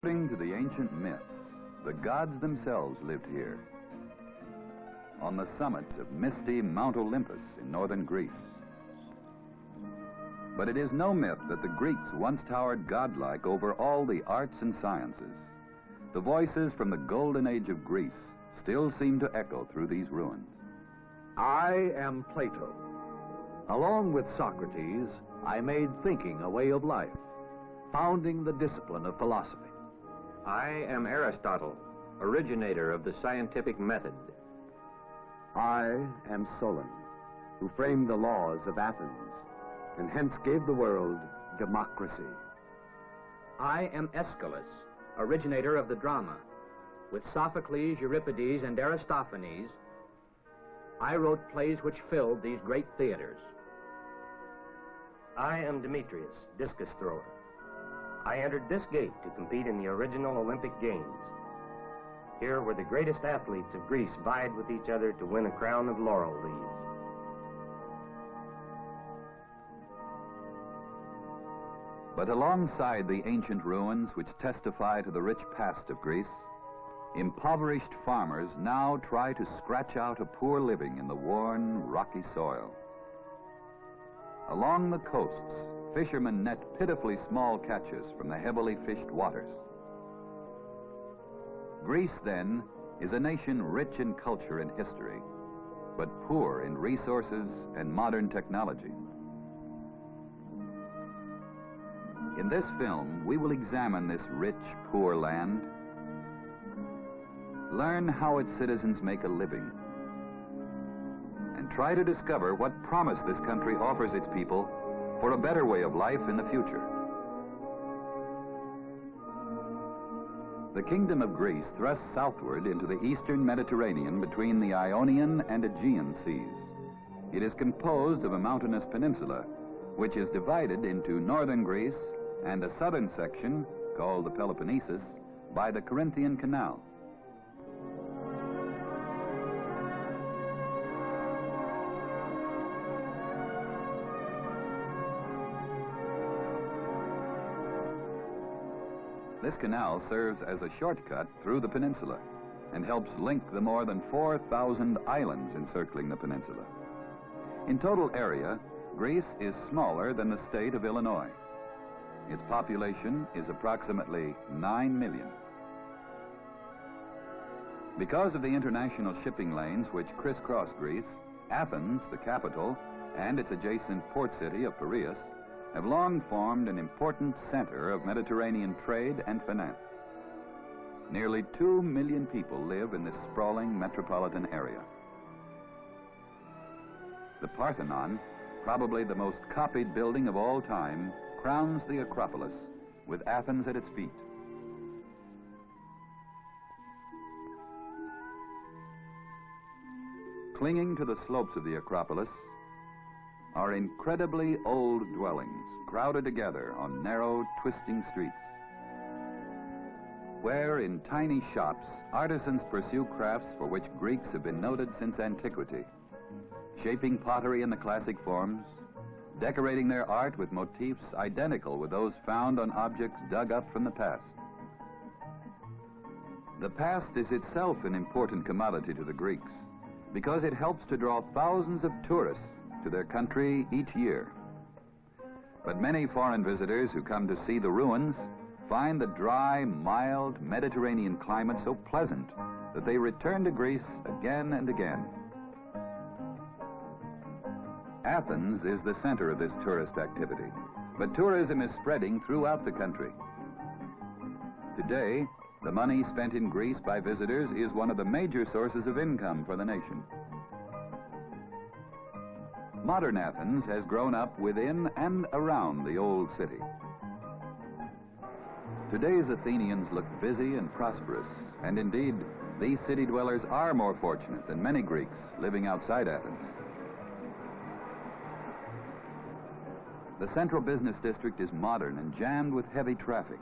According to the ancient myths, the gods themselves lived here, on the summit of misty Mount Olympus in northern Greece. But it is no myth that the Greeks once towered godlike over all the arts and sciences. The voices from the golden age of Greece still seem to echo through these ruins. I am Plato. Along with Socrates, I made thinking a way of life, founding the discipline of philosophy. I am Aristotle, originator of the scientific method. I am Solon, who framed the laws of Athens, and hence gave the world democracy. I am Aeschylus, originator of the drama. With Sophocles, Euripides, and Aristophanes, I wrote plays which filled these great theaters. I am Demetrius, discus thrower. I entered this gate to compete in the original Olympic Games. Here where the greatest athletes of Greece vied with each other to win a crown of laurel leaves. But alongside the ancient ruins which testify to the rich past of Greece, impoverished farmers now try to scratch out a poor living in the worn, rocky soil. Along the coasts, fishermen net pitifully small catches from the heavily fished waters. Greece, then, is a nation rich in culture and history, but poor in resources and modern technology. In this film, we will examine this rich, poor land, learn how its citizens make a living, and try to discover what promise this country offers its people for a better way of life in the future. The Kingdom of Greece thrusts southward into the eastern Mediterranean between the Ionian and Aegean seas. It is composed of a mountainous peninsula, which is divided into northern Greece and a southern section, called the Peloponnesus, by the Corinthian Canal. This canal serves as a shortcut through the peninsula and helps link the more than 4,000 islands encircling the peninsula. In total area, Greece is smaller than the state of Illinois. Its population is approximately 9 million. Because of the international shipping lanes which crisscross Greece, Athens, the capital, and its adjacent port city of Piraeus have long formed an important center of Mediterranean trade and finance. Nearly 2 million people live in this sprawling metropolitan area. The Parthenon, probably the most copied building of all time, crowns the Acropolis with Athens at its feet. Clinging to the slopes of the Acropolis are incredibly old dwellings crowded together on narrow, twisting streets, where in tiny shops artisans pursue crafts for which Greeks have been noted since antiquity, shaping pottery in the classic forms, decorating their art with motifs identical with those found on objects dug up from the past. The past is itself an important commodity to the Greeks because it helps to draw thousands of tourists to their country each year. But many foreign visitors who come to see the ruins find the dry, mild Mediterranean climate so pleasant that they return to Greece again and again. Athens is the center of this tourist activity, but tourism is spreading throughout the country. Today, the money spent in Greece by visitors is one of the major sources of income for the nation. Modern Athens has grown up within and around the old city. Today's Athenians look busy and prosperous, and indeed, these city dwellers are more fortunate than many Greeks living outside Athens. The central business district is modern and jammed with heavy traffic.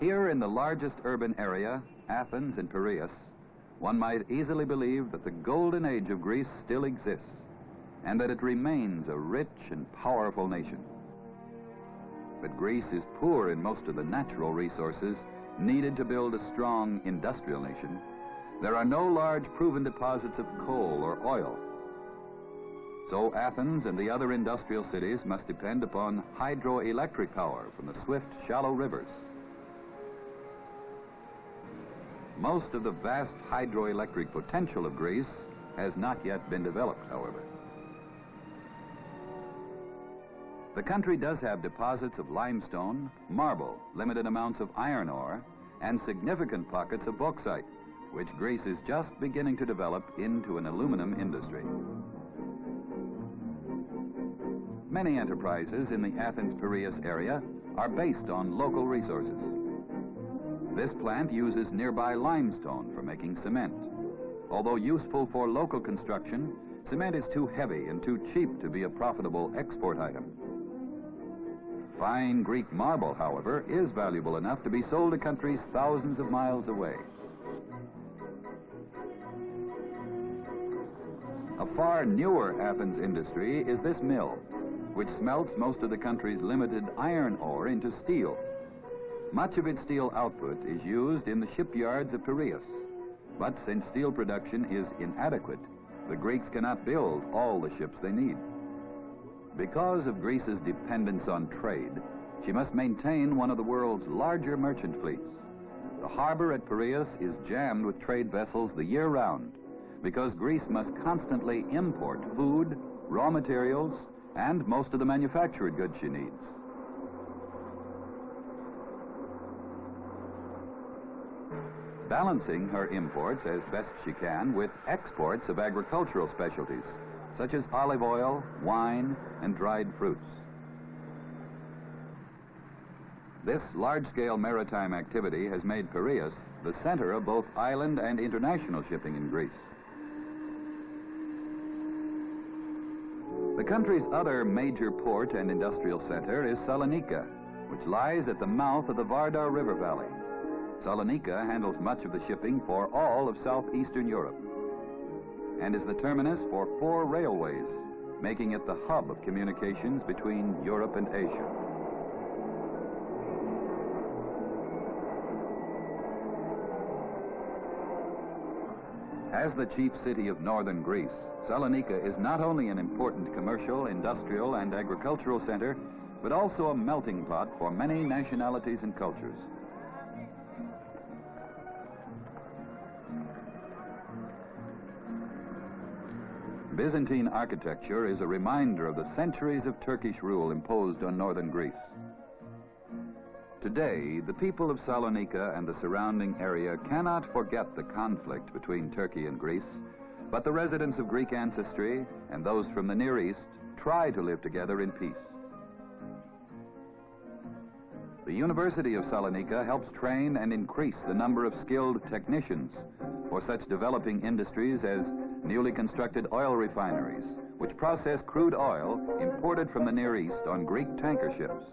Here in the largest urban area, Athens and Piraeus, one might easily believe that the golden age of Greece still exists and that it remains a rich and powerful nation. but Greece is poor in most of the natural resources needed to build a strong industrial nation, there are no large proven deposits of coal or oil. So Athens and the other industrial cities must depend upon hydroelectric power from the swift, shallow rivers. Most of the vast hydroelectric potential of Greece has not yet been developed, however. The country does have deposits of limestone, marble, limited amounts of iron ore, and significant pockets of bauxite, which Greece is just beginning to develop into an aluminum industry. Many enterprises in the Athens-Piraeus area are based on local resources. This plant uses nearby limestone for making cement. Although useful for local construction, cement is too heavy and too cheap to be a profitable export item. Fine Greek marble, however, is valuable enough to be sold to countries thousands of miles away. A far newer Athens industry is this mill, which smelts most of the country's limited iron ore into steel. Much of its steel output is used in the shipyards of Piraeus. But since steel production is inadequate, the Greeks cannot build all the ships they need. Because of Greece's dependence on trade, she must maintain one of the world's larger merchant fleets. The harbor at Piraeus is jammed with trade vessels the year round, because Greece must constantly import food, raw materials, and most of the manufactured goods she needs. Balancing her imports as best she can with exports of agricultural specialties, such as olive oil, wine, and dried fruits. This large-scale maritime activity has made Piraeus the center of both island and international shipping in Greece. The country's other major port and industrial center is Salonika, which lies at the mouth of the Vardar River Valley. Salonika handles much of the shipping for all of southeastern Europe and is the terminus for 4 railways, making it the hub of communications between Europe and Asia. As the chief city of northern Greece, Salonika is not only an important commercial, industrial, and agricultural center, but also a melting pot for many nationalities and cultures. Byzantine architecture is a reminder of the centuries of Turkish rule imposed on northern Greece. Today, the people of Salonika and the surrounding area cannot forget the conflict between Turkey and Greece, but the residents of Greek ancestry and those from the Near East try to live together in peace. The University of Salonika helps train and increase the number of skilled technicians for such developing industries as newly constructed oil refineries, which process crude oil imported from the Near East on Greek tanker ships.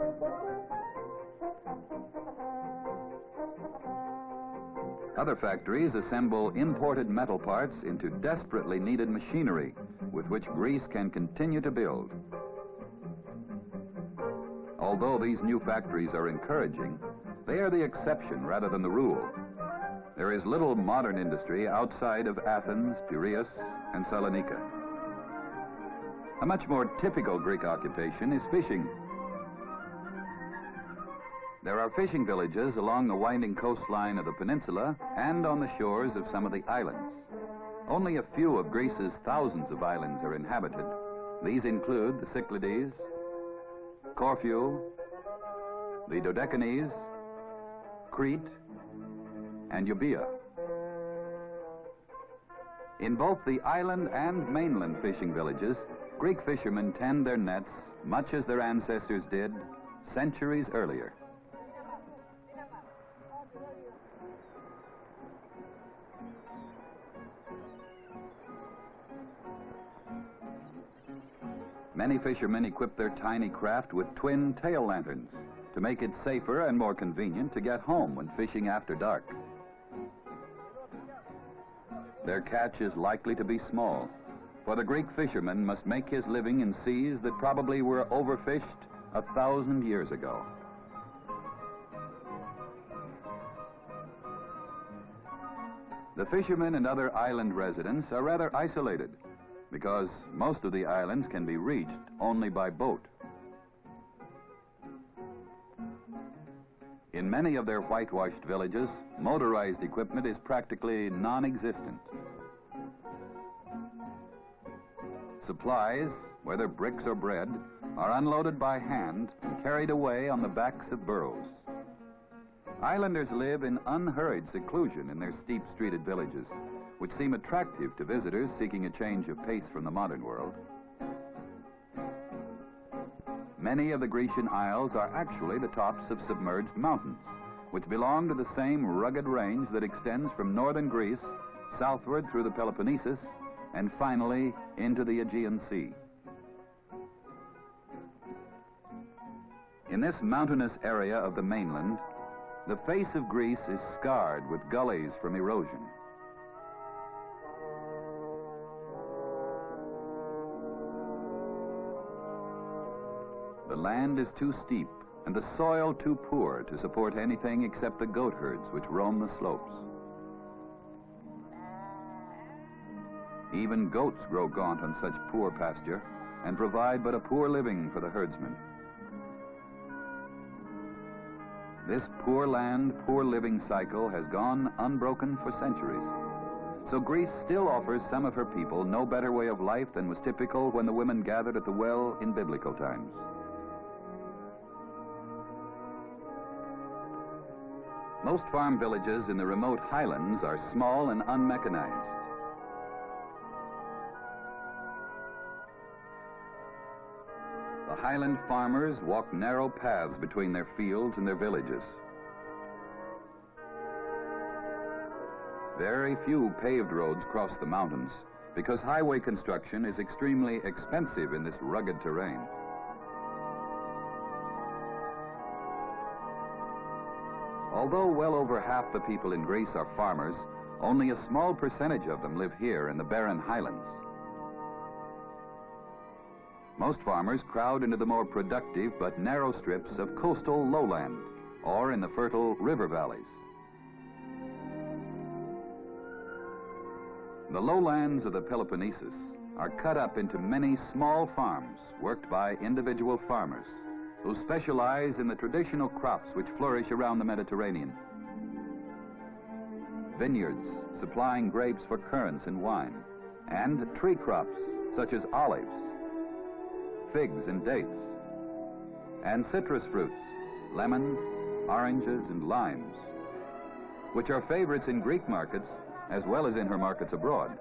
Other factories assemble imported metal parts into desperately needed machinery with which Greece can continue to build. Although these new factories are encouraging, they are the exception rather than the rule. There is little modern industry outside of Athens, Piraeus, and Salonika. A much more typical Greek occupation is fishing. There are fishing villages along the winding coastline of the peninsula and on the shores of some of the islands. Only a few of Greece's thousands of islands are inhabited. These include the Cyclades, Corfu, the Dodecanese, Crete, and Euboea. In both the island and mainland fishing villages, Greek fishermen tend their nets much as their ancestors did centuries earlier. Many fishermen equip their tiny craft with twin tail lanterns to make it safer and more convenient to get home when fishing after dark. Their catch is likely to be small, for the Greek fisherman must make his living in seas that probably were overfished 1,000 years ago. The fishermen and other island residents are rather isolated because most of the islands can be reached only by boat. In many of their whitewashed villages, motorized equipment is practically non-existent. Supplies, whether bricks or bread, are unloaded by hand and carried away on the backs of burros. Islanders live in unhurried seclusion in their steep-streeted villages, which seem attractive to visitors seeking a change of pace from the modern world. Many of the Grecian Isles are actually the tops of submerged mountains, which belong to the same rugged range that extends from northern Greece southward through the Peloponnesus and finally into the Aegean Sea. In this mountainous area of the mainland, the face of Greece is scarred with gullies from erosion. The land is too steep and the soil too poor to support anything except the goat herds which roam the slopes. Even goats grow gaunt on such poor pasture and provide but a poor living for the herdsmen. This poor land, poor living cycle has gone unbroken for centuries. So Greece still offers some of her people no better way of life than was typical when the women gathered at the well in biblical times. Most farm villages in the remote highlands are small and unmechanized. The highland farmers walk narrow paths between their fields and their villages. Very few paved roads cross the mountains because highway construction is extremely expensive in this rugged terrain. Although well over half the people in Greece are farmers, only a small percentage of them live here in the barren highlands. Most farmers crowd into the more productive but narrow strips of coastal lowland or in the fertile river valleys. The lowlands of the Peloponnesus are cut up into many small farms worked by individual farmers who specialize in the traditional crops which flourish around the Mediterranean. Vineyards supplying grapes for currants and wine, and tree crops such as olives, figs and dates, and citrus fruits, lemons, oranges, and limes, which are favorites in Greek markets as well as in her markets abroad.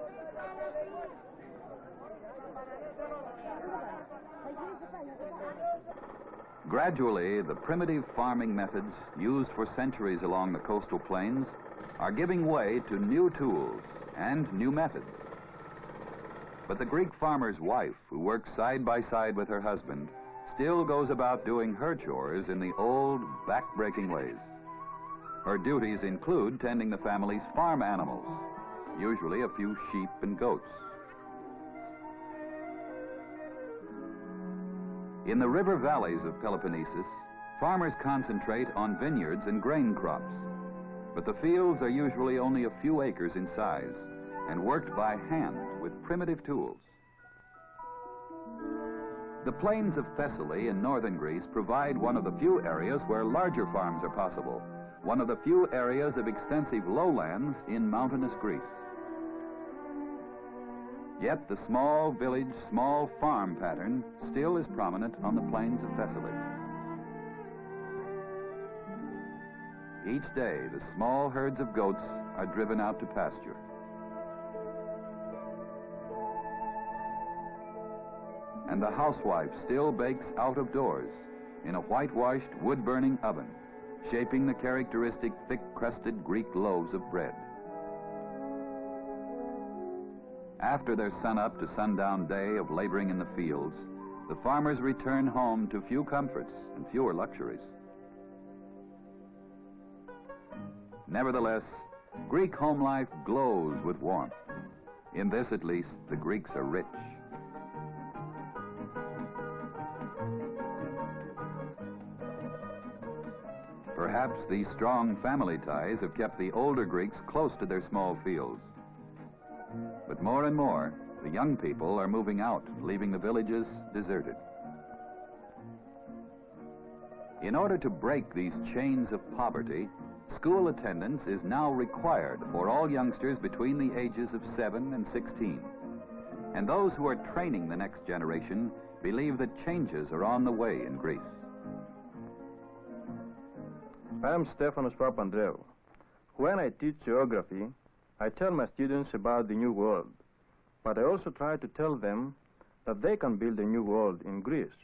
Gradually, the primitive farming methods used for centuries along the coastal plains are giving way to new tools and new methods. But the Greek farmer's wife, who works side by side with her husband, still goes about doing her chores in the old, back-breaking ways. Her duties include tending the family's farm animals, usually a few sheep and goats. In the river valleys of Peloponnesus, farmers concentrate on vineyards and grain crops, but the fields are usually only a few acres in size and worked by hand with primitive tools. The plains of Thessaly in northern Greece provide one of the few areas where larger farms are possible, one of the few areas of extensive lowlands in mountainous Greece. Yet the small village, small farm pattern still is prominent on the plains of Thessaly. Each day, the small herds of goats are driven out to pasture. And the housewife still bakes out of doors in a whitewashed wood-burning oven, shaping the characteristic thick-crusted Greek loaves of bread. After their sun-up to sundown day of laboring in the fields, the farmers return home to few comforts and fewer luxuries. Nevertheless, Greek home life glows with warmth. In this, at least, the Greeks are rich. Perhaps these strong family ties have kept the older Greeks close to their small fields. But more and more, the young people are moving out, leaving the villages deserted. In order to break these chains of poverty, school attendance is now required for all youngsters between the ages of 7 and 16. And those who are training the next generation believe that changes are on the way in Greece. I'm Stefanos Papandreou. When I teach geography, I tell my students about the New World, but I also try to tell them that they can build a new world in Greece.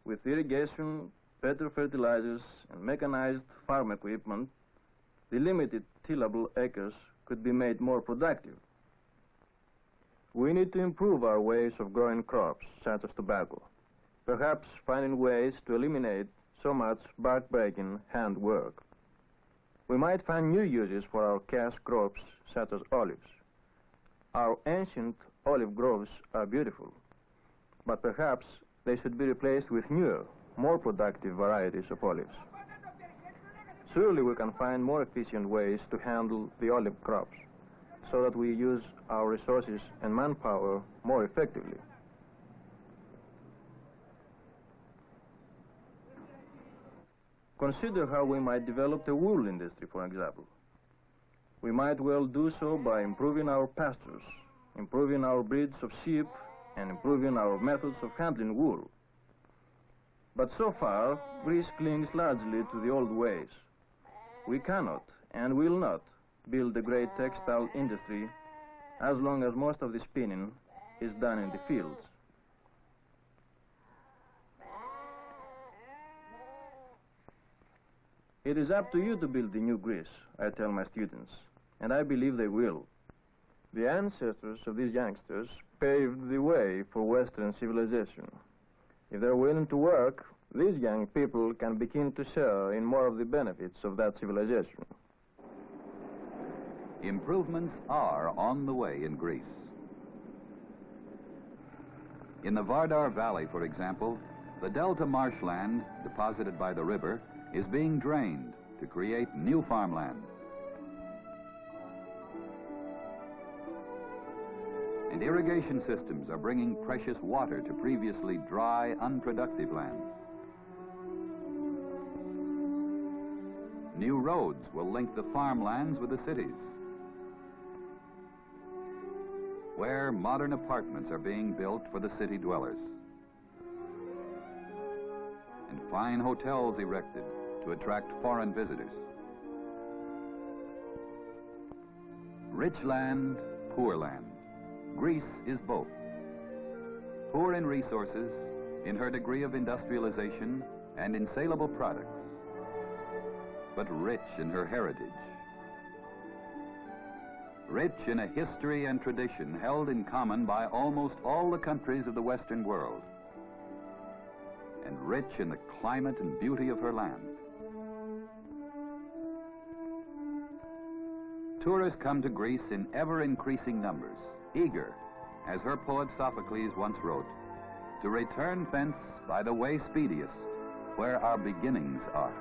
With irrigation, better fertilizers, and mechanized farm equipment, the limited tillable acres could be made more productive. We need to improve our ways of growing crops, such as tobacco, perhaps finding ways to eliminate so much back-breaking hand work. We might find new uses for our cash crops, such as olives. Our ancient olive groves are beautiful, but perhaps they should be replaced with newer, more productive varieties of olives. Surely we can find more efficient ways to handle the olive crops, so that we use our resources and manpower more effectively. Consider how we might develop the wool industry, for example. We might well do so by improving our pastures, improving our breeds of sheep, and improving our methods of handling wool. But so far, Greece clings largely to the old ways. We cannot and will not build a great textile industry as long as most of the spinning is done in the fields. It is up to you to build the new Greece, I tell my students, and I believe they will. The ancestors of these youngsters paved the way for Western civilization. If they're willing to work, these young people can begin to share in more of the benefits of that civilization. Improvements are on the way in Greece. In the Vardar Valley, for example, the delta marshland deposited by the river is being drained to create new farmlands. And irrigation systems are bringing precious water to previously dry, unproductive lands. New roads will link the farmlands with the cities, where modern apartments are being built for the city dwellers, and fine hotels erected to attract foreign visitors. Rich land, poor land. Greece is both. Poor in resources, in her degree of industrialization, and in saleable products, but rich in her heritage. Rich in a history and tradition held in common by almost all the countries of the Western world, and rich in the climate and beauty of her land. Tourists come to Greece in ever-increasing numbers, eager, as her poet Sophocles once wrote, to return thence by the way speediest, where our beginnings are.